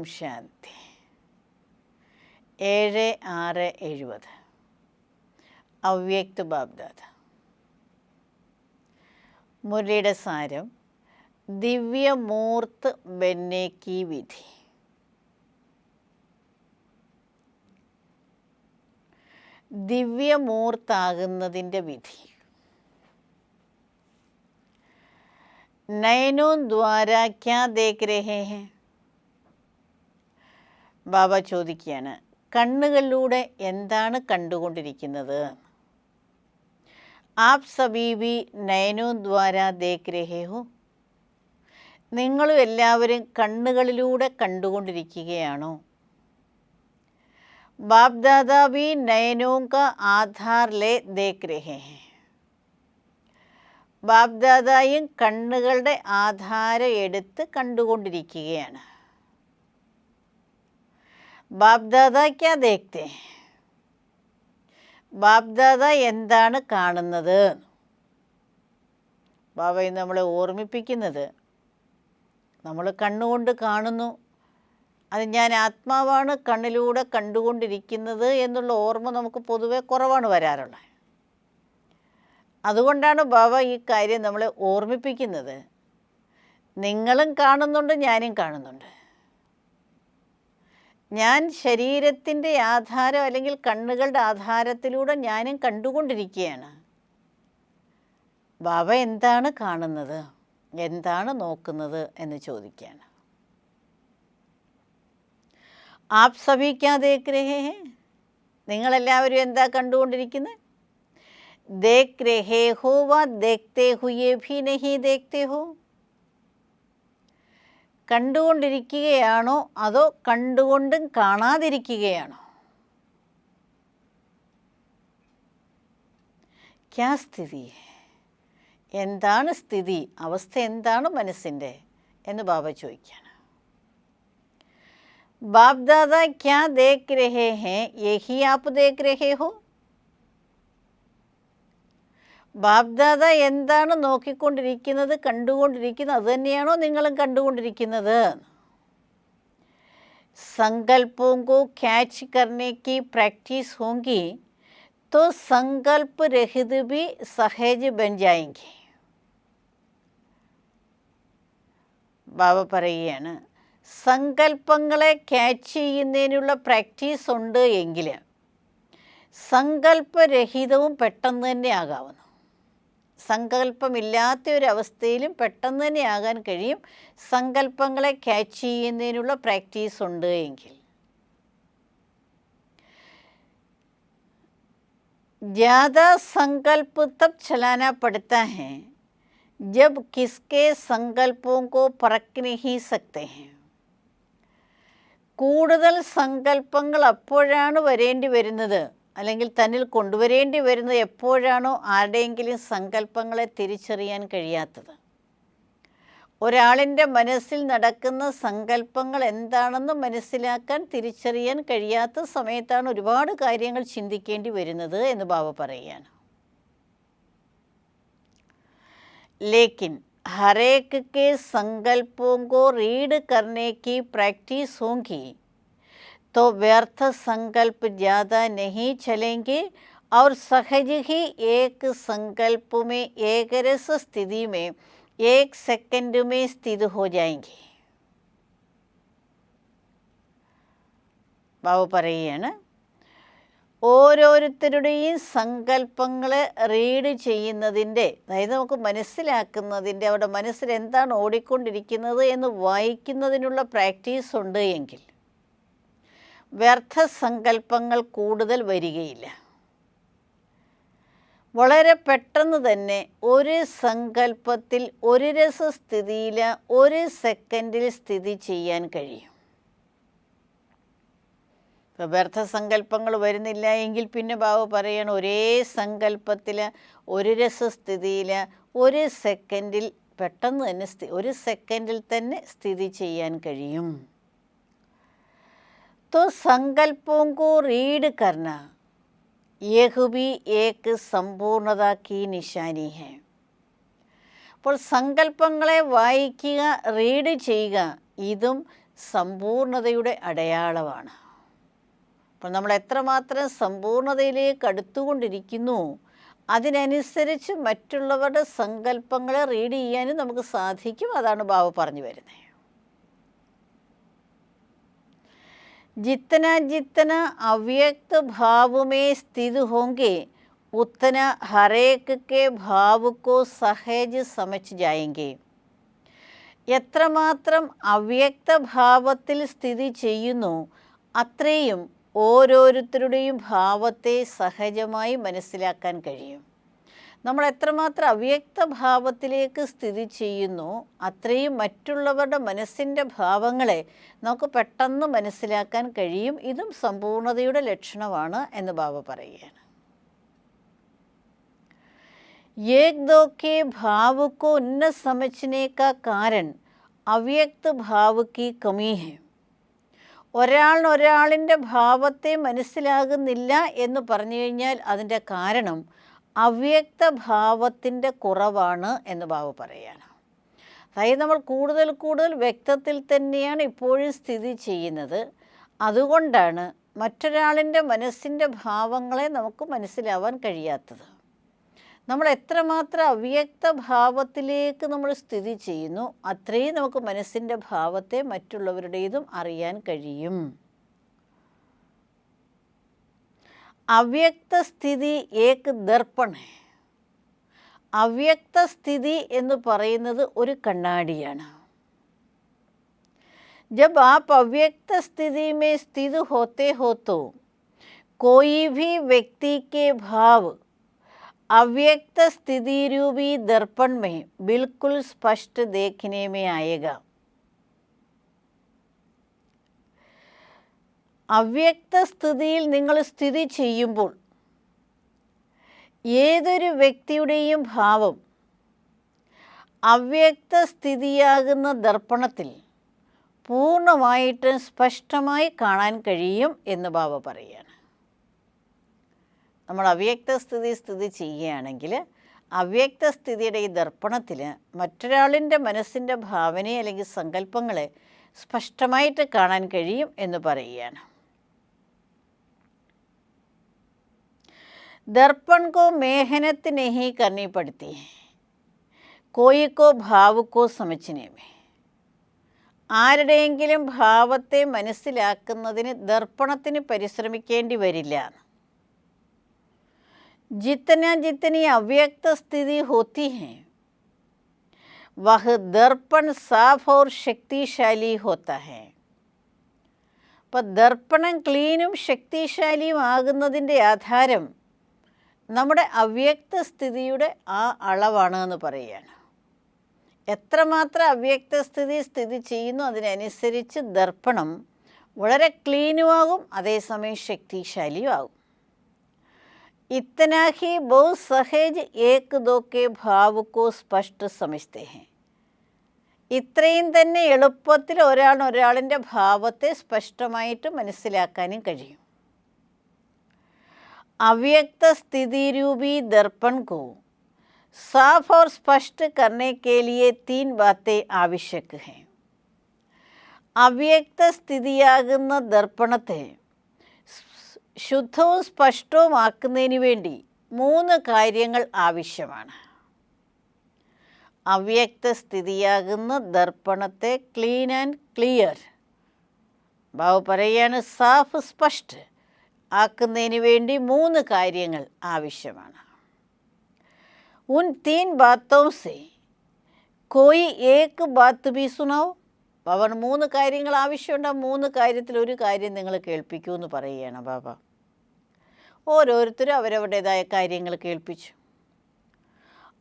ഓം ശാന്തി. 7/6/70 അവ്യക്ത ബാബ്ദാദ. മുരളിയുടെ സാരം ദിവ്യമൂർത്ത് ബന്നെ കി വിധി. ദിവ്യമൂർത്താകുന്നതിൻ്റെ വിധി. നയനോं ദ്വാരാ ക്യാ ദേഖ് രഹേ ഹെ? ബാബ ചോദിക്കുകയാണ്, കണ്ണുകളിലൂടെ എന്താണ് കണ്ടുകൊണ്ടിരിക്കുന്നത്? ആപ് സഭീ ഭി നയനോं ദ്വാരാ ദേഖ് രഹേ ഹോ? നിങ്ങളും എല്ലാവരും കണ്ണുകളിലൂടെ കണ്ടുകൊണ്ടിരിക്കുകയാണോ? ബാപ്ദാദാ ഭി നയനോं കാ ആധാർ ലേ ദേഖ് രഹേ ഹെ. ബാപ്ദാദായും കണ്ണുകളുടെ ആധാരം എടുത്ത് കണ്ടുകൊണ്ടിരിക്കുകയാണ്. ബാപ്ദാദാ ക്യാ ദേഖ്തേ? ബാപ്ദാദ എന്താണ് കാണുന്നത്? ബാബയെ നമ്മളെ ഓർമ്മിപ്പിക്കുന്നത്, നമ്മൾ കണ്ണുകൊണ്ട് കാണുന്നു, അത് ഞാൻ ആത്മാവാണ് കണ്ണിലൂടെ കണ്ടുകൊണ്ടിരിക്കുന്നത് എന്നുള്ള ഓർമ്മ നമുക്ക് പൊതുവെ കുറവാണ് വരാറുള്ളത്. അതുകൊണ്ടാണ് ബാബ ഈ കാര്യം നമ്മളെ ഓർമ്മിപ്പിക്കുന്നത്. നിങ്ങളും കാണുന്നുണ്ട്, ഞാനും കാണുന്നുണ്ട്. ഞാൻ ശരീരത്തിൻ്റെ ആധാരം അല്ലെങ്കിൽ കണ്ണുകളുടെ ആധാരത്തിലൂടെ ഞാനും കണ്ടുകൊണ്ടിരിക്കുകയാണ്. ബാബ എന്താണ് കാണുന്നത്, എന്താണ് നോക്കുന്നത് എന്ന് ചോദിക്കുകയാണ്. ആപ് സഭി ക്യാ ദേഖ് രഹേ ഹെ? നിങ്ങളെല്ലാവരും എന്താ കണ്ടുകൊണ്ടിരിക്കുന്നത്? ദേഖ് രഹേ ഹോ വ ദേഖ്തേ ഹുയേ ഭി നഹീ ദേഖ്തേ ഹോ? കണ്ടുകൊണ്ടിരിക്കുകയാണോ അതോ കണ്ടുകൊണ്ടും കാണാതിരിക്കുകയാണോ? ക്യാ സ്ഥിതി? എന്താണ് സ്ഥിതി, അവസ്ഥ എന്താണ് മനസ്സിൻ്റെ എന്ന് ബാബ ചോദിക്കുകയാണ്. ബാപ്ദാദാ ക്യാ ദേഖ് രഹേ ഹെ യഹി ആപ് ദേഖ് രഹേ ഹോ? ബാപ്ദാദ എന്താണ് നോക്കിക്കൊണ്ടിരിക്കുന്നത്, കണ്ടുകൊണ്ടിരിക്കുന്നത്, അതുതന്നെയാണോ നിങ്ങളും കണ്ടുകൊണ്ടിരിക്കുന്നത്? संकल्पों को कैच करने की प्रैक्टिस होगी तो संकल्प रहित भी सहज बन जाएंगे. ബാബ പറയുകയാണ്, സങ്കല്പങ്ങളെ ക്യാച്ച് ചെയ്യുന്നതിനുള്ള പ്രാക്ടീസ് ഉണ്ട് എങ്കിൽ സങ്കല്പരഹിതവും പെട്ടെന്ന് തന്നെ ആകാവുന്നു. സങ്കല്പമില്ലാത്ത ഒരവസ്ഥയിലും പെട്ടെന്ന് തന്നെ ആകാൻ കഴിയും, സങ്കല്പങ്ങളെ ക്യാച്ച് ചെയ്യുന്നതിനുള്ള പ്രാക്ടീസ് ഉണ്ട് എങ്കിൽ. ज़्यादा संकल्प तब चलाना पड़ता है जब किसके संकल्पों को परख नहीं सकते हैं. കൂടുതൽ സങ്കല്പങ്ങൾ അപ്പോഴാണ് വരേണ്ടി വരുന്നത്, അല്ലെങ്കിൽ തന്നിൽ കൊണ്ടുവരേണ്ടി വരുന്നത് എപ്പോഴാണോ ആരുടെയെങ്കിലും സങ്കല്പങ്ങളെ തിരിച്ചറിയാൻ കഴിയാത്തത്. ഒരാളിൻ്റെ മനസ്സിൽ നടക്കുന്ന സങ്കല്പങ്ങൾ എന്താണെന്ന് മനസ്സിലാക്കാൻ, തിരിച്ചറിയാൻ കഴിയാത്ത സമയത്താണ് ഒരുപാട് കാര്യങ്ങൾ ചിന്തിക്കേണ്ടി വരുന്നത് എന്ന് ബാബ പറയുകയാണ്. ലേക്കിൻ हरेक के संकल्पों को रीड करने की प्रैक्टिस होगी तो व्यर्थ संकल्प ज़्यादा नहीं चलेंगे और सहज ही एक संकल्प में एक रस स्थिति में एक सेकंड में स्थित हो जाएंगे. ബാബു പറയുകയാണ്, ഓരോരുത്തരുടെയും സങ്കല്പങ്ങളെ റീഡ് ചെയ്യുന്നതിൻ്റെ, അതായത് നമുക്ക് മനസ്സിലാക്കുന്നതിൻ്റെ, അവിടെ മനസ്സിൽ എന്താണ് ഓടിക്കൊണ്ടിരിക്കുന്നത് എന്ന് വായിക്കുന്നതിനുള്ള പ്രാക്ടീസ് ഉണ്ട് എങ്കിൽ വ്യർത്ഥ സങ്കല്പങ്ങൾ കൂടുതൽ വരികയില്ല. വളരെ പെട്ടെന്ന് തന്നെ ഒരു സങ്കല്പത്തിൽ ഒരു രസസ്ഥിതിയിൽ ഒരു സെക്കൻഡിൽ സ്ഥിതി ചെയ്യാൻ കഴിയും. ഇപ്പോൾ വ്യർത്ഥ സങ്കല്പങ്ങൾ വരുന്നില്ല എങ്കിൽ പിന്നെ ബാബു പറയണം, ഒരേ സങ്കല്പത്തിൽ ഒരു രസസ്ഥിതിയിൽ ഒരു സെക്കൻഡിൽ പെട്ടെന്ന് തന്നെ ഒരു സെക്കൻഡിൽ തന്നെ സ്ഥിതി ചെയ്യാൻ കഴിയും. तो संकल्पों को रीड करना यह भी एक संपूर्णता की निशानी है. അപ്പോൾ സങ്കല്പങ്ങളെ വായിക്കുക, റീഡ് ചെയ്യുക, ഇതും സമ്പൂർണതയുടെ അടയാളമാണ്. അപ്പോൾ നമ്മൾ എത്രമാത്രം സമ്പൂർണതയിലേക്ക് അടുത്തുകൊണ്ടിരിക്കുന്നു, അതിനനുസരിച്ച് മറ്റുള്ളവരുടെ സങ്കല്പങ്ങളെ റീഡ് ചെയ്യാനും നമുക്ക് സാധിക്കും. അതാണ് ബാബ പറഞ്ഞു വരുന്നത്. जितना जितना अव्यक्त भाव में स्थित होंगे उतना हर एक के भाव को सहज समझ जाएंगे. എത്രമാത്രം അവ്യക്ത ഭാവത്തിൽ സ്ഥിതി ചെയ്യുന്നു അത്രയും ഓരോരുത്തരുടെയും ഭാവത്തെ സഹജമായി മനസ്സിലാക്കാൻ കഴിയും. നമ്മൾ എത്രമാത്രം അവ്യക്ത ഭാവത്തിലേക്ക് സ്ഥിതി ചെയ്യുന്നു അത്രയും മറ്റുള്ളവരുടെ മനസ്സിൻ്റെ ഭാവങ്ങളെ നമുക്ക് പെട്ടെന്ന് മനസ്സിലാക്കാൻ കഴിയും. ഇതും സമ്പൂർണതയുടെ ലക്ഷണമാണ് എന്ന് ബാബ പറയുകയാണ്. एक दो के भाव को न समझने का कारण അവ്യക്ത ഭാവ की कमी है. ഒരാളിൻ്റെ ഭാവത്തെ മനസ്സിലാകുന്നില്ല എന്ന് പറഞ്ഞു കഴിഞ്ഞാൽ അതിൻ്റെ കാരണം അവ്യക്ത ഭാവത്തിൻ്റെ കുറവാണ് എന്ന് ബാബ പറയുകയാണ്. അതായത് നമ്മൾ കൂടുതൽ വ്യക്തത്തിൽ തന്നെയാണ് ഇപ്പോഴും സ്ഥിതി ചെയ്യുന്നത്. അതുകൊണ്ടാണ് മറ്റൊരാളിൻ്റെ മനസ്സിൻ്റെ ഭാവങ്ങളെ നമുക്ക് മനസ്സിലാവാൻ കഴിയാത്തത്. നമ്മൾ എത്രമാത്രം അവ്യക്ത ഭാവത്തിലേക്ക് നമ്മൾ സ്ഥിതി ചെയ്യുന്നു അത്രയും നമുക്ക് മനസ്സിൻ്റെ ഭാവത്തെ മറ്റുള്ളവരുടേതും അറിയാൻ കഴിയും. അവ്യക്ത സ്ഥിതി ഏക് ദർപ്പൺ. അവ്യക്ത സ്ഥിതി എന്ന് പറയുന്നത് ഒരു കണ്ണാടിയാണ്. जब आप अव्यक्त स्थिति में स्थित होते हो तो कोई भी व्यक्ति के भाव अव्यक्त स्थिति रूपी दर्पण में बिल्कुल स्पष्ट देखने में आएगा. അവ്യക്ത സ്ഥിതിയിൽ നിങ്ങൾ സ്ഥിതി ചെയ്യുമ്പോൾ ഏതൊരു വ്യക്തിയുടെയും ഭാവം അവ്യക്ത സ്ഥിതിയാകുന്ന ദർപ്പണത്തിൽ പൂർണ്ണമായിട്ടും സ്പഷ്ടമായി കാണാൻ കഴിയും എന്ന് ബാബ പറയുകയാണ്. നമ്മൾ അവ്യക്ത സ്ഥിതി ചെയ്യുകയാണെങ്കിൽ അവ്യക്ത സ്ഥിതിയുടെ ഈ ദർപ്പണത്തിൽ മറ്റൊരാളിൻ്റെ മനസ്സിൻ്റെ ഭാവനയെ അല്ലെങ്കിൽ സങ്കല്പങ്ങളെ സ്പഷ്ടമായിട്ട് കാണാൻ കഴിയും എന്ന് പറയുകയാണ്. दर्पण को मेहनत नहीं करनी पड़ती है कोई को भाव को समझने में. ആരുടെയെങ്കിലും ഭാവത്തെ മനസ്സിലാക്കുന്നതിന് ദർപ്പണത്തിന് പരിശ്രമിക്കേണ്ടി വരില്ല. जितनी अव्यक्त स्थिति होती है वह दर्पण साफ और शक्तिशाली होता है. അപ്പോൾ ദർപ്പണം ക്ലീനും ശക്തിശാലിയും ആകുന്നതിൻ്റെ ആധാരം നമ്മുടെ അവ്യക്ത സ്ഥിതിയുടെ ആ അളവാണ് എന്ന് പറയുകയാണ്. എത്രമാത്രം അവ്യക്ത സ്ഥിതി ചെയ്യുന്നു അതിനനുസരിച്ച് ദർപ്പണം വളരെ ക്ലീനുമാകും, അതേസമയം ശക്തിശാലിയും ആകും. इतना ही बहुत सहज एक दो के भाव को स्पष्ट समझते हैं. ഇത്രയും തന്നെ എളുപ്പത്തിൽ ഒരാളിൻ്റെ ഭാവത്തെ സ്പഷ്ടമായിട്ട് മനസ്സിലാക്കാനും കഴിയും. अव्यक्त स्थिति रूपी दर्पण को साफ और स्पष्ट करने के लिए 3 बातें आवश्यक हैं. അവ്യക്ത സ്ഥിതിയാകുന്ന ദർപ്പണത്തെ ശുദ്ധവും സ്പഷ്ടവുമാക്കുന്നതിന് വേണ്ടി 3 കാര്യങ്ങൾ ആവശ്യമാണ്. അവ്യക്ത സ്ഥിതിയാകുന്ന ദർപ്പണത്തെ ക്ലീൻ ആൻഡ് ക്ലിയർ ബാബ പറയുകയാണ്, സാഫ് സ്പഷ്ട ആക്കുന്നതിന് വേണ്ടി 3 കാര്യങ്ങൾ ആവശ്യമാണ്. ഉൻ 3 ബാത്തോं से कोई एक बात भी सुनाओ. ബാബ 3 കാര്യങ്ങൾ ആവശ്യമുണ്ട്. ആ 3 കാര്യത്തിൽ ഒരു കാര്യം നിങ്ങൾ കേൾപ്പിക്കൂ എന്ന് പറയുകയാണ് ബാബ. ഓരോരുത്തരും അവരവരുടേതായ കാര്യങ്ങൾ കേൾപ്പിച്ചു.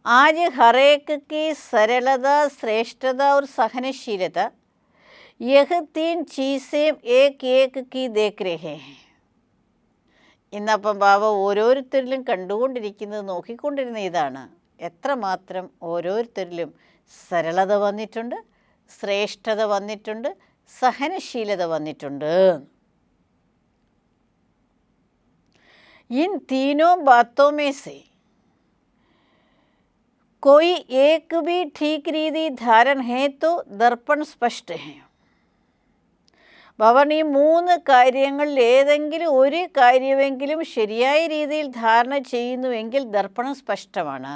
ആജ് ഹറേക്ക് की सरलता श्रेष्ठता और सहनशीलता यह 3 चीज़ें एक की देख रहे हैं. ഇന്നപ്പം ബാബ ഓരോരുത്തരിലും കണ്ടുകൊണ്ടിരിക്കുന്നത്, നോക്കിക്കൊണ്ടിരുന്ന ഇതാണ്, എത്രമാത്രം ഓരോരുത്തരിലും സരളത വന്നിട്ടുണ്ട്, ശ്രേഷ്ഠത വന്നിട്ടുണ്ട്, സഹനശീലത വന്നിട്ടുണ്ട്. इन तीनों बातों में से कोई एक भी ठीक रीति धारण है तो दर्पण स्पष्ट है. ഭവൻ ഈ 3 കാര്യങ്ങളിൽ ഏതെങ്കിലും ഒരു കാര്യമെങ്കിലും ശരിയായ രീതിയിൽ ധാരണ ചെയ്യുന്നുവെങ്കിൽ ദർപ്പണം സ്പഷ്ടമാണ്.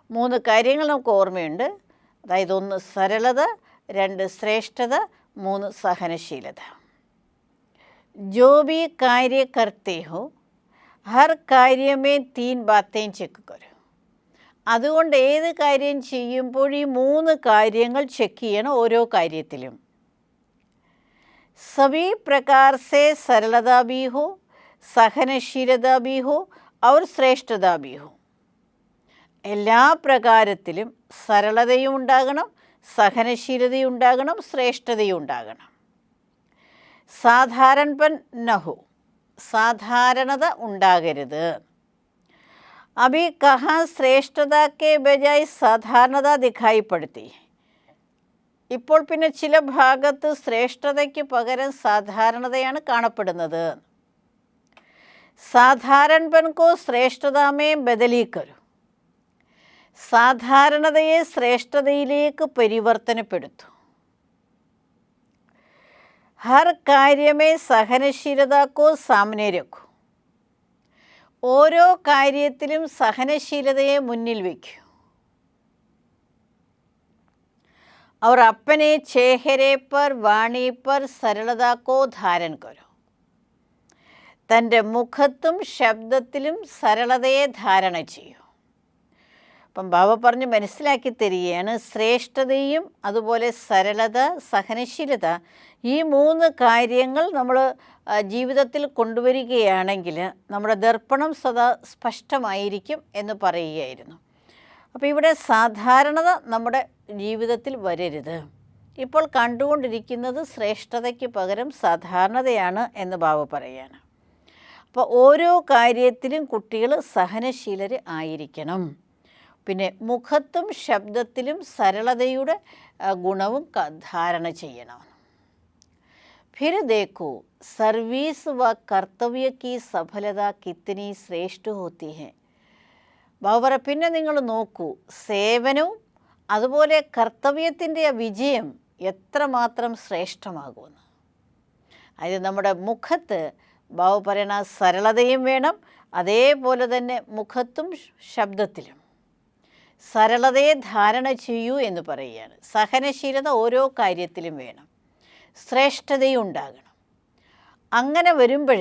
3 കാര്യങ്ങൾ നമുക്ക് ഓർമ്മയുണ്ട്. അതായത് 1 സരളത, 2 ശ്രേഷ്ഠത, 3 സഹനശീലത. जो भी कार्य करते हो हर कार्य में 3 बातें ചെക്ക് करो. അതുകൊണ്ട് ഏത് കാര്യം ചെയ്യുമ്പോൾ ഈ 3 കാര്യങ്ങൾ ചെക്ക് ചെയ്യണം ഓരോ കാര്യത്തിലും. सभी प्रकार से सरलता भी हो, सहनशीलता भी हो और ശ്രേഷ്ഠത भी हो. എല്ലാ പ്രകാരത്തിലും സരളതയും ഉണ്ടാകണം, സഹനശീലതയും ഉണ്ടാകണം, ശ്രേഷ്ഠതയും ഉണ്ടാകണം. സാധാരണപൻ നഹോ, സാധാരണത ഉണ്ടാകരുത്. അഭി കഹാ ശ്രേഷ്ഠത കെ ബജായ് സാധാരണത ദിഖായി പടുത്തി. ഇപ്പോൾ പിന്നെ ചില ഭാഗത്ത് ശ്രേഷ്ഠതയ്ക്ക് പകരം സാധാരണതയാണ് കാണപ്പെടുന്നത്. സാധാരണപൻ കോ ശ്രേഷ്ഠതാമേ ബദലീക്കരു. സാധാരണതയെ ശ്രേഷ്ഠതയിലേക്ക് പരിവർത്തനപ്പെടുത്തു. ഹർ കാര്യമേ സഹനശീലത കോ സാമനെ രഖു. ഓരോ കാര്യത്തിലും സഹനശീലതയെ മുന്നിൽ വയ്ക്കൂ. और अपने चेहरे पर वाणी पर सरलता को धारण करो. തൻ്റെ മുഖത്തും ശബ്ദത്തിലും സരളതയെ ധാരണ ചെയ്യൂ. അപ്പം ബാബ പറഞ്ഞ് മനസ്സിലാക്കി തരികയാണ്, ശ്രേഷ്ഠതയും അതുപോലെ സരളത, സഹനശീലത, ഈ 3 കാര്യങ്ങൾ നമ്മൾ ജീവിതത്തിൽ കൊണ്ടുവരികയാണെങ്കിൽ നമ്മുടെ ദർപ്പണം സദാ സ്പഷ്ടമായിരിക്കും എന്ന് പറയുകയായിരുന്നു. അപ്പോൾ ഇവിടെ സാധാരണത നമ്മുടെ ജീവിതത്തിൽ വരരുത്. ഇപ്പോൾ കണ്ടുകൊണ്ടിരിക്കുന്നത് ശ്രേഷ്ഠതയ്ക്ക് പകരം സാധാരണതയാണ് എന്ന് ബാബ പറയുകയാണ്. അപ്പോൾ ഓരോ കാര്യത്തിലും കുട്ടികൾ സഹനശീലർ ആയിരിക്കണം. പിന്നെ മുഖത്തും ശബ്ദത്തിലും സരളതയുടെ ഗുണവും ധാരണ ചെയ്യണം. फिर देखो सर्विस व कर्तव्य की सफलता कितनी श्रेष्ठ होती है. ബാബ പിന്നെ നിങ്ങൾ നോക്കൂ, സേവനവും അതുപോലെ കർത്തവ്യത്തിൻ്റെ വിജയം എത്രമാത്രം ശ്രേഷ്ഠമാകുമെന്ന്. അതായത് നമ്മുടെ മുഖത്ത് ബാബ പറയണ സരളതയും വേണം, അതേപോലെ തന്നെ മുഖത്തും ശബ്ദത്തിലും സരളതയെ ധാരണ ചെയ്യൂ എന്ന് പറയുകയാണ്. സഹനശീലത ഓരോ കാര്യത്തിലും വേണം, ശ്രേഷ്ഠതയും ഉണ്ടാകണം. അങ്ങനെ വരുമ്പോൾ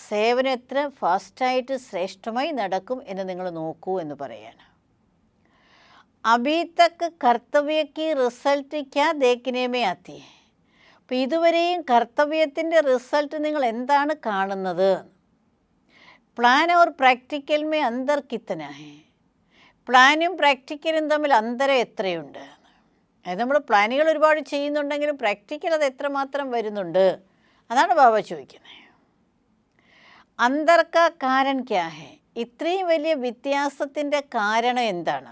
സേവനം എത്ര ഫാസ്റ്റായിട്ട് ശ്രേഷ്ഠമായി നടക്കും എന്ന് നിങ്ങൾ നോക്കൂ എന്ന് പറയാണ്. അഭി തക്ക് കർത്തവ്യക്ക് റിസൾട്ട് ക്യാ ദേഖ്നേമേ ആത്തി. അപ്പോൾ ഇതുവരെയും കർത്തവ്യത്തിൻ്റെ റിസൾട്ട് നിങ്ങൾ എന്താണ് കാണുന്നത്? പ്ലാൻ ഓർ പ്രാക്ടിക്കൽ മേ അന്തർ കിത്തന ഹേ. പ്ലാനും പ്രാക്ടിക്കലും തമ്മിൽ അന്തരം എത്രയുണ്ട്? അതായത് നമ്മൾ പ്ലാനുകൾ ഒരുപാട് ചെയ്യുന്നുണ്ടെങ്കിലും പ്രാക്ടിക്കൽ അത് എത്രമാത്രം വരുന്നുണ്ട്, അതാണ് ബാബ ചോദിക്കുന്നത്. അന്തർ കാ കാരൺ ക്യാ ഹേ. ഇത്രയും വലിയ വ്യത്യാസത്തിൻ്റെ കാരണം എന്താണ്?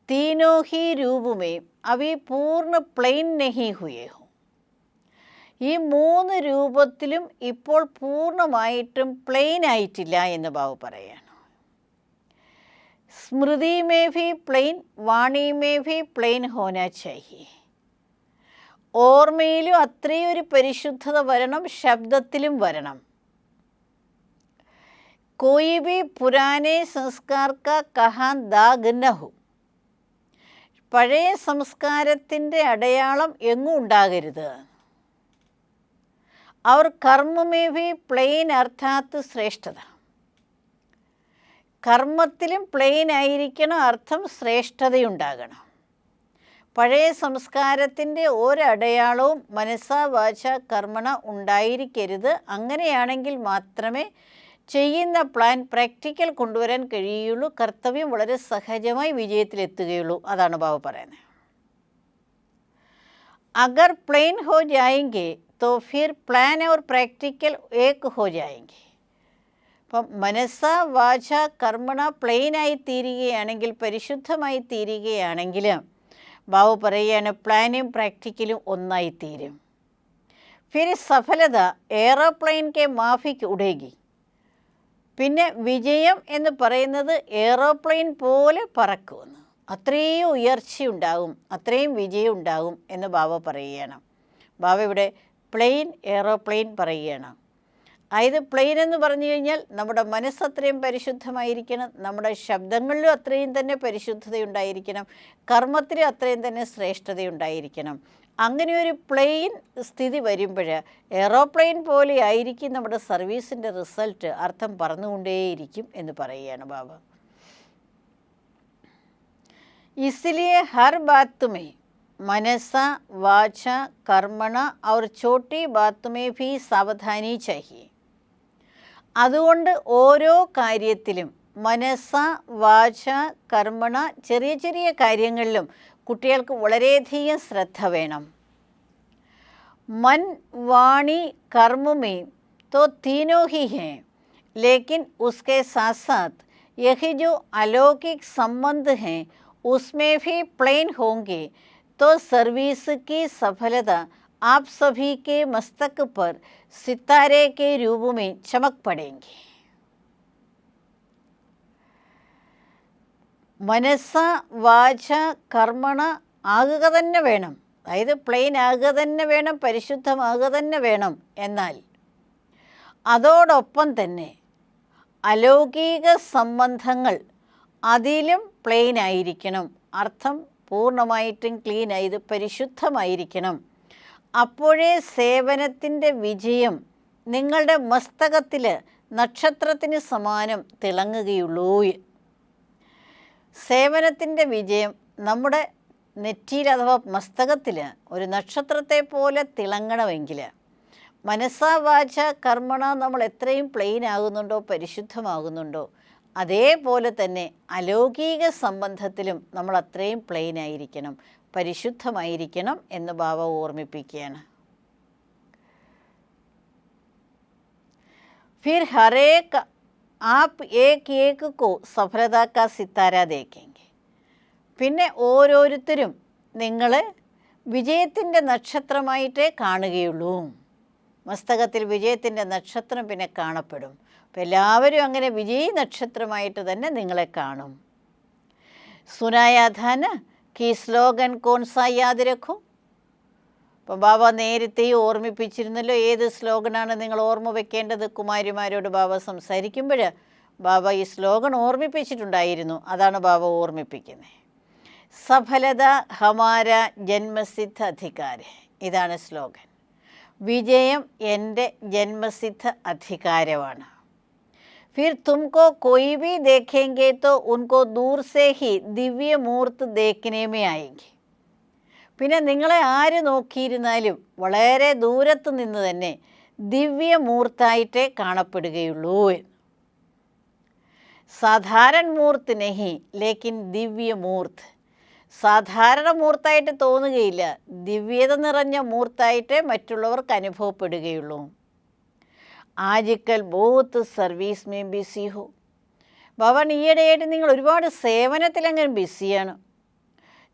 തീനോ ഹി രൂപമേ അവി പൂർണ്ണ പ്ലെയിൻ നഹി ഹുയേ ഹോ. ഈ 3 രൂപത്തിലും ഇപ്പോൾ പൂർണ്ണമായിട്ടും പ്ലെയിൻ ആയിട്ടില്ല എന്ന് ബാബു പറയുകയാണ്. സ്മൃതി മേ ഭി പ്ലെയിൻ, വാണി മേ ഭി പ്ലെയിൻ ഹോനാ ചാഹിയേ. ഓർമ്മയിലും അത്രയും ഒരു പരിശുദ്ധത വരണം, ശബ്ദത്തിലും വരണം. कोई भी पुराने संस्कार का कहाँ दाग न हो. പഴയ സംസ്കാരത്തിൻ്റെ അടയാളം എങ്ങും ഉണ്ടാകരുത്. അവർ കർമ്മമേ ഭി പ്ലെയിൻ അർത്ഥാത്ത് ശ്രേഷ്ഠത. കർമ്മത്തിലും പ്ലെയിൻ ആയിരിക്കണം, അർത്ഥം ശ്രേഷ്ഠതയുണ്ടാകണം. പഴയ സംസ്കാരത്തിൻ്റെ ഒരടയാളവും മനസ്സാ വാച കർമ്മണ ഉണ്ടായിരിക്കരുത്. അങ്ങനെയാണെങ്കിൽ മാത്രമേ ചെയ്യുന്ന പ്ലാൻ പ്രാക്ടിക്കൽ കൊണ്ടുവരാൻ കഴിയുള്ളൂ, കർത്തവ്യം വളരെ സഹജമായി വിജയത്തിലെത്തുകയുള്ളൂ. അതാണ് ബാബു പറയുന്നത്. അഗർ പ്ലെയിൻ ഹോ ജായെങ്കെ തോ ഫിർ പ്ലാൻ ഓർ പ്രാക്ടിക്കൽ ഏക് ഹോ ജായെങ്കെ. അപ്പം മനസ്സ വാച കർമ്മണ പ്ലെയിനായി തീരുകയാണെങ്കിൽ, പരിശുദ്ധമായി തീരുകയാണെങ്കിൽ ബാബു പറയുകയാണ് പ്ലാനും പ്രാക്ടിക്കലും ഒന്നായി തീരും. ഫിർ സഫലത എയറോപ്ലെയിൻ കെ മാഫിക്ക് ഉടേകി. പിന്നെ വിജയം എന്ന് പറയുന്നത് എയറോപ്ലെയിൻ പോലെ പറക്കുമെന്ന്, അത്രയും ഉയർച്ചയുണ്ടാകും, അത്രയും വിജയം ഉണ്ടാകും എന്ന് ബാബ പറയുകയാണ്. ബാബ ഇവിടെ പ്ലെയിൻ എയ്റോപ്ലെയിൻ പറയുകയാണ്. അതായത് പ്ലെയിൻ എന്ന് പറഞ്ഞു കഴിഞ്ഞാൽ നമ്മുടെ മനസ്സ് അത്രയും പരിശുദ്ധമായിരിക്കണം, നമ്മുടെ ശബ്ദങ്ങളിലും അത്രയും തന്നെ പരിശുദ്ധതയുണ്ടായിരിക്കണം, കർമ്മത്തിലും അത്രയും തന്നെ ശ്രേഷ്ഠതയുണ്ടായിരിക്കണം. അങ്ങനെ ഒരു പ്ലെയിൻ സ്ഥിതി വരുമ്പോൾ എയ്റോപ്ലെയിൻ പോലെ ആയിരിക്കും നമ്മുടെ സർവീസിൻ്റെ റിസൾട്ട്, അർത്ഥം പറന്നുകൊണ്ടേയിരിക്കും എന്ന് പറയുകയാണ് ബാബ. इसलिए हर बात में मनसा वाचा कर्मणा और छोटी बात में भी सावधानी चाहिए. അതുകൊണ്ട് ഓരോ കാര്യത്തിലും മനസ്സ വാച കർമ്മണ ചെറിയ ചെറിയ കാര്യങ്ങളിലും കുട്ടികൾക്ക് വളരെയധികം ശ്രദ്ധ വേണം. मन वाणी कर्म में तो तीनों ही हैं, लेकिन उसके साथ साथ यही जो अलौकिक संबंध हैं उसमें भी प्लेन होंगे तो सर्विस की सफलता आप सभी के मस्तक पर सितारे के रूप में चमक पड़ेंगी. മനസ്സ വാച കർമ്മണ ആകുക തന്നെ വേണം, അതായത് പ്ലെയിൻ ആകുക തന്നെ വേണം, പരിശുദ്ധമാകുക തന്നെ വേണം. എന്നാൽ അതോടൊപ്പം തന്നെ അലൗകിക സംബന്ധങ്ങൾ അതിലും പ്ലെയിൻ ആയിരിക്കണം, അർത്ഥം പൂർണ്ണമായിട്ടും ക്ലീൻ ആയത് പരിശുദ്ധമായിരിക്കണം. അപ്പോഴേ സേവനത്തിൻ്റെ വിജയം നിങ്ങളുടെ മസ്തകത്തിൽ നക്ഷത്രത്തിന് സമാനം തിളങ്ങുകയുള്ളൂ. സേവനത്തിൻ്റെ വിജയം നമ്മുടെ നെറ്റിയിൽ അഥവാ മസ്തകത്തിൽ ഒരു നക്ഷത്രത്തെ പോലെ തിളങ്ങണമെങ്കിൽ മനസ്സാ വാച കർമ്മണ നമ്മൾ എത്രയും പ്ലെയിൻ ആകുന്നുണ്ടോ, പരിശുദ്ധമാകുന്നുണ്ടോ, അതേപോലെ തന്നെ അലൗകിക സംബന്ധത്തിലും നമ്മൾ അത്രയും പ്ലെയിൻ ആയിരിക്കണം, പരിശുദ്ധമായിരിക്കണം എന്ന് ബാബ ഓർമ്മിപ്പിക്കുകയാണ്. फिर हर एक आप एक एक को सफलता का सितारा देखेंगे. പിന്നെ ഓരോരുത്തരും നിങ്ങൾ വിജയത്തിൻ്റെ നക്ഷത്രമായിട്ടേ കാണുകയുള്ളൂ. മസ്തകത്തിൽ വിജയത്തിൻ്റെ നക്ഷത്രം പിന്നെ കാണപ്പെടും. അപ്പോൾ എല്ലാവരും അങ്ങനെ വിജയി നക്ഷത്രമായിട്ട് തന്നെ നിങ്ങളെ കാണും. സുനായാ था ना कि स्लोगन कौन सा याद रखो. അപ്പോൾ ബാബ നേരത്തെ ഓർമ്മിപ്പിച്ചിരുന്നല്ലോ ഏത് സ്ലോഗനാണ് നിങ്ങൾ ഓർമ്മ വെക്കേണ്ടത്. കുമാരിമാരോട് ബാബ സംസാരിക്കുമ്പോൾ ബാബ ഈ സ്ലോഗൻ ഓർമ്മിപ്പിച്ചിട്ടുണ്ടായിരുന്നു, അതാണ് ബാബ ഓർമ്മിപ്പിക്കുന്നത്. സഫലത ഹമാര ജന്മസിദ്ധ അധികാര, ഇതാണ് സ്ലോഗൻ. വിജയം എൻ്റെ ജന്മസിദ്ധ അധികാരമാണ്. फिर तुमको कोई भी देखेंगे तो उनको दूर से ही दिव्य मूर्त देखने में आएंगे. പിന്നെ നിങ്ങളെ ആര് നോക്കിയിരുന്നാലും വളരെ ദൂരത്ത് നിന്ന് തന്നെ ദിവ്യമൂർത്തായിട്ടേ കാണപ്പെടുകയുള്ളൂ. സാധാരണ മൂർത്ത് നഹി ലേക്കിൻ ദിവ്യമൂർത്ത്. സാധാരണ മൂർത്തായിട്ട് തോന്നുകയില്ല, ദിവ്യത നിറഞ്ഞ മൂർത്തായിട്ടേ മറ്റുള്ളവർക്ക് അനുഭവപ്പെടുകയുള്ളൂ. ആജിക്കൽ ബഹുത്ത് സർവീസ് മേ ബിസി ഹോ. ഭവൻ ഈയിടെയായിട്ട് നിങ്ങൾ ഒരുപാട് സേവനത്തിലങ്ങനെ ബിസിയാണ്.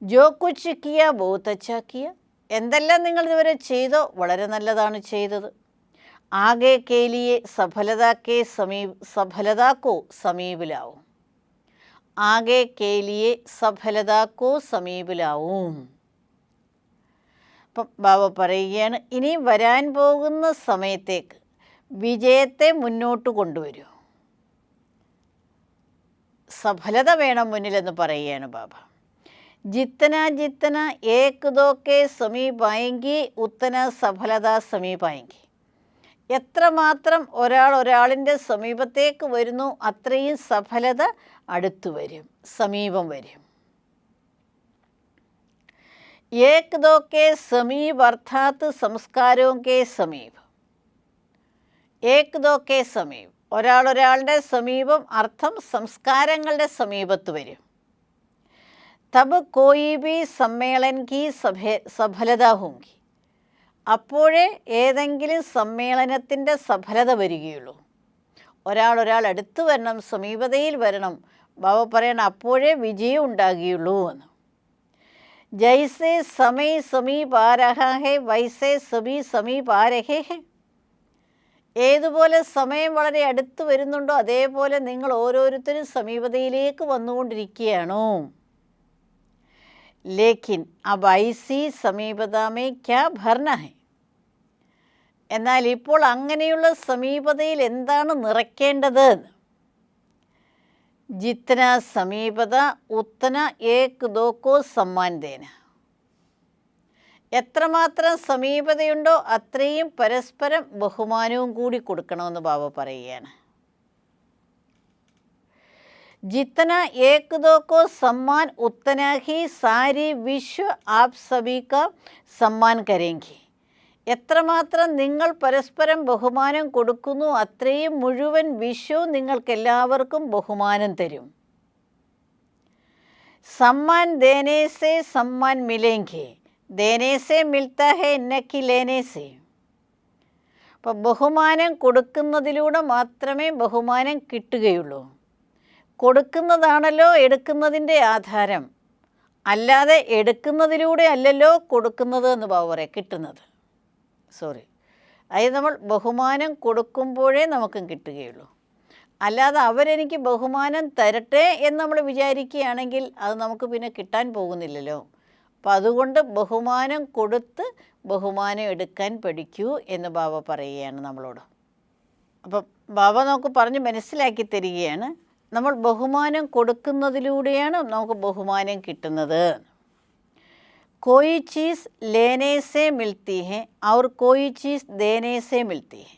ജോ കുച്ച് കിയ ബഹുത്ത് അച്ഛാ കിയ. എന്തെല്ലാം നിങ്ങൾ ഇതുവരെ ചെയ്തോ വളരെ നല്ലതാണ് ചെയ്തത്. ആകെ കെ ലിയെ സഫലതാക്കോ സമീപിലാവും. ആകെ കെ ലിയെ സഫലതാക്കോ സമീപിലാവും. അപ്പം ബാബ പറയുകയാണ്, ഇനി വരാൻ പോകുന്ന സമയത്തേക്ക് വിജയത്തെ മുന്നോട്ട് കൊണ്ടുവരൂ, സഫലത വേണം മുന്നിലെന്ന് പറയുകയാണ് ബാബ. ജിത്തന ജിത്തന ഏക് ദോ കെ സമീപായെങ്കി ഉത്തന സഫലത സമീപായെങ്കി. എത്രമാത്രം ഒരാൾ ഒരാളിൻ്റെ സമീപത്തേക്ക് വരുന്നു അത്രയും സഫലത അടുത്തു വരും, സമീപം വരും. ഏക് ദോ കെ സമീപ് അർത്ഥാത്ത് സംസ്കാരോ കെ സമീപ്. ഏക് ദോ കെ സമീപ്, ഒരാളുടെ സമീപം അർത്ഥം സംസ്കാരങ്ങളുടെ സമീപത്ത് വരും. തബ് കോയി ബി സമ്മേളൻ കി സഫലത ഹോങ്കി. അപ്പോഴേ ഏതെങ്കിലും സമ്മേളനത്തിൻ്റെ സഫലത വരികയുള്ളൂ. ഒരാൾ അടുത്ത് വരണം, സമീപതയിൽ വരണം. ബാബ പറയണം അപ്പോഴേ വിജയം ഉണ്ടാകുകയുള്ളൂ എന്ന്. ജൈസേ സമയ സമീപ് ആ രഹാ ഹെ വൈസേ സബി സമീപ് ആ രഹേ ഹെ. ഏതുപോലെ സമയം വളരെ അടുത്ത് വരുന്നുണ്ടോ അതേപോലെ നിങ്ങൾ ഓരോരുത്തരും സമീപതയിലേക്ക് വന്നുകൊണ്ടിരിക്കുകയാണോ. ലേക്കിൻ അബ് ഐസി സമീപത മേ ക്യാ ഭർന ഹെ. എന്നാൽ ഇപ്പോൾ അങ്ങനെയുള്ള സമീപതയിൽ എന്താണ് നിറയ്ക്കേണ്ടത്? ജിത്തന സമീപത ഉത്തന ഏക് ദോക്കോ സമ്മാൻ ദേന. എത്രമാത്രം സമീപതയുണ്ടോ അത്രയും പരസ്പരം ബഹുമാനവും കൂടി കൊടുക്കണമെന്ന് ബാബ പറയുകയാണ്. ജിത്തന ഏക് ദോക്കോ സമ്മാൻ ഉത്തന ഹി സാരി വിശ്വ ആപ് സഭി കാ സമ്മാൻ കരേങ്കി. എത്രമാത്രം നിങ്ങൾ പരസ്പരം ബഹുമാനം കൊടുക്കുന്നു അത്രയും മുഴുവൻ വിശ്വവും നിങ്ങൾക്കെല്ലാവർക്കും ബഹുമാനം തരും. സമ്മാൻ ദേനേസെ സമ്മാൻ മിലേങ്കി, ദേനേസെ മിൽത്താ ഹെ നക്കി ലേനേസെ. അപ്പോൾ ബഹുമാനം കൊടുക്കുന്നതിലൂടെ മാത്രമേ ബഹുമാനം കിട്ടുകയുള്ളൂ. കൊടുക്കുന്നതാണല്ലോ എടുക്കുന്നതിൻ്റെ ആധാരം, അല്ലാതെ എടുക്കുന്നതിലൂടെ അല്ലല്ലോ കൊടുക്കുന്നത് എന്ന് ബാബു പറയാം, കിട്ടുന്നത്. അതായത് നമ്മൾ ബഹുമാനം കൊടുക്കുമ്പോഴേ നമുക്കും കിട്ടുകയുള്ളൂ. അല്ലാതെ അവരെനിക്ക് ബഹുമാനം തരട്ടെ എന്ന് നമ്മൾ വിചാരിക്കുകയാണെങ്കിൽ അത് നമുക്ക് പിന്നെ കിട്ടാൻ പോകുന്നില്ലല്ലോ. അപ്പം അതുകൊണ്ട് ബഹുമാനം കൊടുത്ത് ബഹുമാനം എടുക്കാൻ പഠിക്കൂ എന്ന് ബാബ പറയുകയാണ് നമ്മളോട്. അപ്പം ബാബ നമുക്ക് പറഞ്ഞ് മനസ്സിലാക്കി തരികയാണ്, നമ്മൾ ബഹുമാനം കൊടുക്കുന്നതിലൂടെയാണ് നമുക്ക് ബഹുമാനം കിട്ടുന്നത്. कोई चीज़ लेने से मिलती है और कोई चीज़ देने से मिलती है.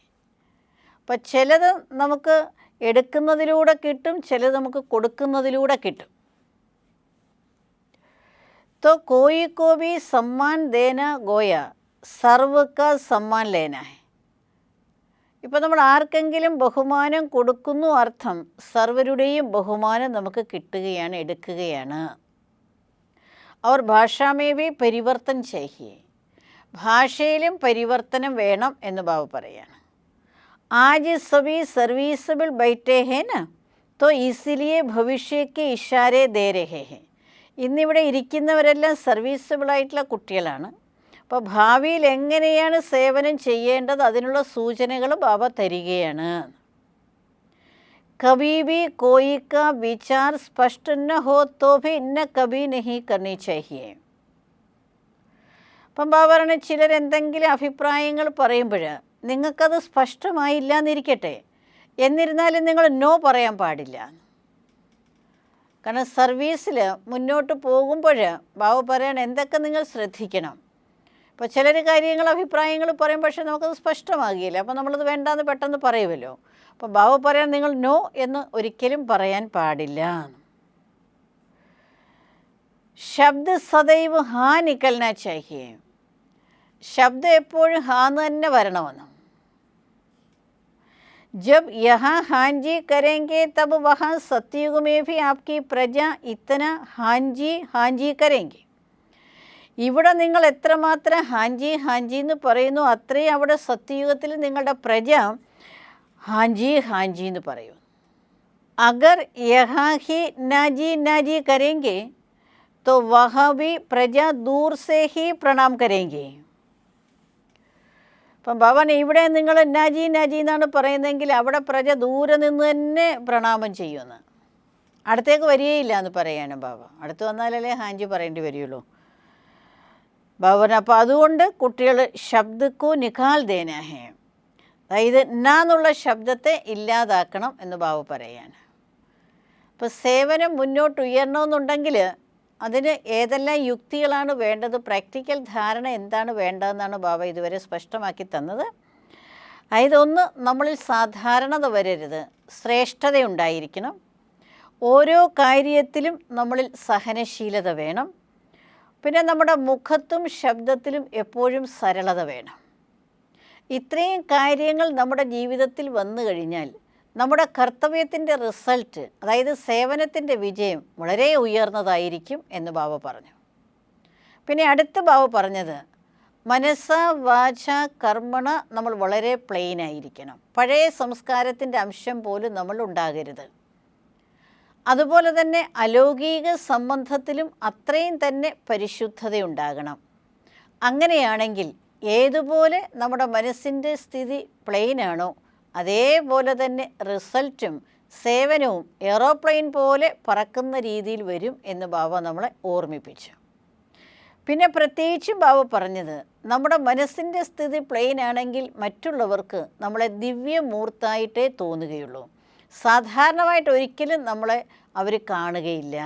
അപ്പം ചിലത് നമുക്ക് എടുക്കുന്നതിലൂടെ കിട്ടും, ചിലത് നമുക്ക് കൊടുക്കുന്നതിലൂടെ കിട്ടും. तो कोई को भी सम्मान देना गोया सर्व का सम्मान लेना है. ഇപ്പം നമ്മൾ ആർക്കെങ്കിലും ബഹുമാനം കൊടുക്കുന്നു അർത്ഥം സർവരുടെയും ബഹുമാനം നമുക്ക് കിട്ടുകയാണ്, എടുക്കുകയാണ്. और ഭാഷ में भी പരിവർത്തൻ चाहिए. ഭാഷയിലും പരിവർത്തനം വേണം എന്ന് ബാബു പറയാണ്. ആജ് സഭി സർവീസബിൾ ബൈറ്റേ ഹേ ന, തോ ഇസിലിയെ ഭവിഷ്യക്ക് ഇഷാരെ ദേ രഹേ ഹേ. ഇന്നിവിടെ ഇരിക്കുന്നവരെല്ലാം സർവീസബിളായിട്ടുള്ള കുട്ടികളാണ്. അപ്പോൾ ഭാവിയിൽ എങ്ങനെയാണ് സേവനം ചെയ്യേണ്ടത് അതിനുള്ള സൂചനകൾ ബാബ തരികയാണ്. कभी भी कोई का विचार स्पष्ट न हो तो भी न कभी नहीं करनी चाहिए. അപ്പം ബാബാറാണ് ചിലരെന്തെങ്കിലും അഭിപ്രായങ്ങൾ പറയുമ്പോൾ നിങ്ങൾക്കത് സ്പഷ്ടമായില്ല എന്നിരിക്കട്ടെ, എന്നിരുന്നാലും നിങ്ങൾ നോ പറയാൻ പാടില്ല. കാരണം സർവീസിൽ മുന്നോട്ട് പോകുമ്പോൾ ബാബ പറയണം എന്തൊക്കെ നിങ്ങൾ ശ്രദ്ധിക്കണം. ഇപ്പോൾ ചിലർ കാര്യങ്ങൾ അഭിപ്രായങ്ങൾ പറയും, പക്ഷേ നമുക്കത് സ്പഷ്ടമാകില്ല. അപ്പോൾ നമ്മളത് വേണ്ടാന്ന് പെട്ടെന്ന് പറയുമല്ലോ. അപ്പോൾ ബാബ പറയാൻ നിങ്ങൾ നോ എന്ന് ഒരിക്കലും പറയാൻ പാടില്ല. ശബ്ദ സദൈവ് ഹാ നിക്കൽന ചാഹിയേ. ശബ്ദം എപ്പോഴും ഹാന്ന് തന്നെ വരണമെന്ന്. जब यहाँ हांजी करेंगे तब वहाँ सतयुग में भी आपकी प्रजा इतना हांजी हांजी करेंगे. ഇവിടെ നിങ്ങൾ എത്രമാത്രം ഹാഞ്ചി ഹാഞ്ചി എന്ന് പറയുന്നു അത്രയും അവിടെ സത്യയുഗത്തിൽ നിങ്ങളുടെ പ്രജ ഹാഞ്ചി ഹാഞ്ചി എന്ന് പറയും. അഗർ യഹാ ഹി നാജി നാജി കരേങ്കെ तो वहाँ भी പ്രജ ദൂർ സേ ഹി പ്രണാം കരേങ്കെ. അപ്പം ഭവൻ ഇവിടെ നിങ്ങൾ നാജി നാജി എന്നാണ് പറയുന്നതെങ്കിൽ അവിടെ പ്രജ ദൂരെ നിന്ന് തന്നെ പ്രണാമം ചെയ്യുമെന്ന്. അടുത്തേക്ക് വരികയില്ല എന്ന് പറയാണ് ബാബ. അടുത്ത് വന്നാലല്ലേ ഹാഞ്ചി പറയേണ്ടി വരികയുള്ളൂ ബാബന്. അപ്പോൾ അതുകൊണ്ട് കുട്ടികൾ ശബ്ദക്കോ നിഖാൽ ദേന ഹേ, അതായത് എന്നുള്ള ശബ്ദത്തെ ഇല്ലാതാക്കണം എന്ന് ബാബ പറയാണ്. അപ്പോൾ സേവനം മുന്നോട്ട് ഉയരണമെന്നുണ്ടെങ്കിൽ അതിന് ഏതെല്ലാം യുക്തികളാണ് വേണ്ടത്, പ്രാക്ടിക്കൽ ധാരണ എന്താണ് വേണ്ടതെന്നാണ് ബാബ ഇതുവരെ സ്പഷ്ടമാക്കി തന്നത്. അതായത് ഒന്ന്, നമ്മളിൽ സാധാരണത വരരുത്, ശ്രേഷ്ഠതയുണ്ടായിരിക്കണം. ഓരോ കാര്യത്തിലും നമ്മളിൽ സഹനശീലത വേണം. പിന്നെ നമ്മുടെ മുഖത്തും ശബ്ദത്തിലും എപ്പോഴും സരളത വേണം. ഇത്രയും കാര്യങ്ങൾ നമ്മുടെ ജീവിതത്തിൽ വന്നു കഴിഞ്ഞാൽ നമ്മുടെ കർത്തവ്യത്തിൻ്റെ റിസൾട്ട്, അതായത് സേവനത്തിൻ്റെ വിജയം വളരെ ഉയർന്നതായിരിക്കും എന്ന് ബാബ പറഞ്ഞു. പിന്നെ അടുത്ത ബാബ പറഞ്ഞത് മനസ്സ വാച കർമ്മണ നമ്മൾ വളരെ പ്ലെയിൻ ആയിരിക്കണം. പഴയ സംസ്കാരത്തിൻ്റെ അംശം പോലും നമ്മൾ ഉണ്ടാകരുത്. അതുപോലെ തന്നെ അലൗകിക സംബന്ധത്തിലും അത്രയും തന്നെ പരിശുദ്ധതയുണ്ടാകണം. അങ്ങനെയാണെങ്കിൽ ഏതുപോലെ നമ്മുടെ മനസ്സിൻ്റെ സ്ഥിതി പ്ലെയിനാണോ അതേപോലെ തന്നെ റിസൾട്ടും സേവനവും എയ്റോപ്ലെയിൻ പോലെ പറക്കുന്ന രീതിയിൽ വരും എന്ന് ബാബ നമ്മളെ ഓർമ്മിപ്പിച്ചു. പിന്നെ പ്രത്യേകിച്ചും ബാബ പറഞ്ഞത്, നമ്മുടെ മനസ്സിൻ്റെ സ്ഥിതി പ്ലെയിൻ ആണെങ്കിൽ മറ്റുള്ളവർക്ക് നമ്മളെ ദിവ്യമൂർത്തായിട്ടേ തോന്നുകയുള്ളൂ. സാധാരണമായിട്ട് ഒരിക്കലും നമ്മളെ അവർ കാണുകയില്ല.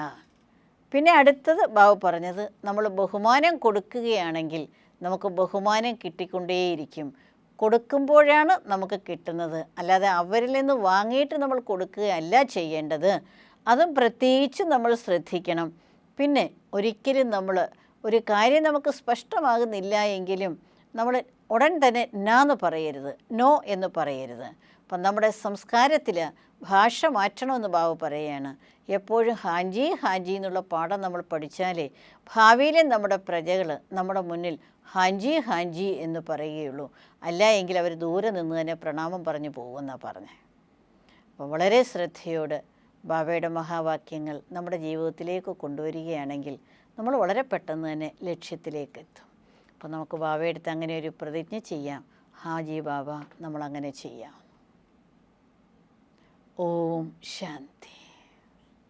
പിന്നെ അടുത്തത് ബാബ പറഞ്ഞത്, നമ്മൾ ബഹുമാനം കൊടുക്കുകയാണെങ്കിൽ നമുക്ക് ബഹുമാനം കിട്ടിക്കൊണ്ടേയിരിക്കും. കൊടുക്കുമ്പോഴാണ് നമുക്ക് കിട്ടുന്നത്, അല്ലാതെ അവരിൽ നിന്ന് വാങ്ങിയിട്ട് നമ്മൾ കൊടുക്കുകയല്ല ചെയ്യേണ്ടത്. അതും പ്രത്യേകിച്ച് നമ്മൾ ശ്രദ്ധിക്കണം. പിന്നെ ഒരിക്കലും നമ്മൾ ഒരു കാര്യം നമുക്ക് സ്പഷ്ടമാകുന്നില്ല എങ്കിലും നമ്മൾ ഉടൻ തന്നെ നാന്ന് പറയരുത്, നോ എന്ന് പറയരുത്. അപ്പം നമ്മുടെ സംസ്കാരത്തിൽ ഭാഷ മാറ്റണമെന്ന് ബാബ പറയുകയാണ്. എപ്പോഴും ഹാഞ്ചി ഹാഞ്ചി എന്നുള്ള പാഠം നമ്മൾ പഠിച്ചാലേ ഭാവിയിലെ നമ്മുടെ പ്രജകൾ നമ്മുടെ മുന്നിൽ ഹാഞ്ചി ഹാഞ്ചി എന്ന് പറയുകയുള്ളൂ. അല്ല എങ്കിൽ അവർ ദൂരെ നിന്ന് തന്നെ പ്രണാമം പറഞ്ഞു പോകുമെന്നാണ് പറഞ്ഞത്. അപ്പോൾ വളരെ ശ്രദ്ധയോട് ബാബയുടെ മഹാവാക്യങ്ങൾ നമ്മുടെ ജീവിതത്തിലേക്ക് കൊണ്ടുവരികയാണെങ്കിൽ നമ്മൾ വളരെ പെട്ടെന്ന് തന്നെ ലക്ഷ്യത്തിലേക്ക് എത്തും. അപ്പോൾ നമുക്ക് ബാബയെടുത്ത് അങ്ങനെ ഒരു പ്രതിജ്ഞ ചെയ്യാം. ഹാജി ബാബ, നമ്മളങ്ങനെ ചെയ്യാം. ഓം ശാന്തി.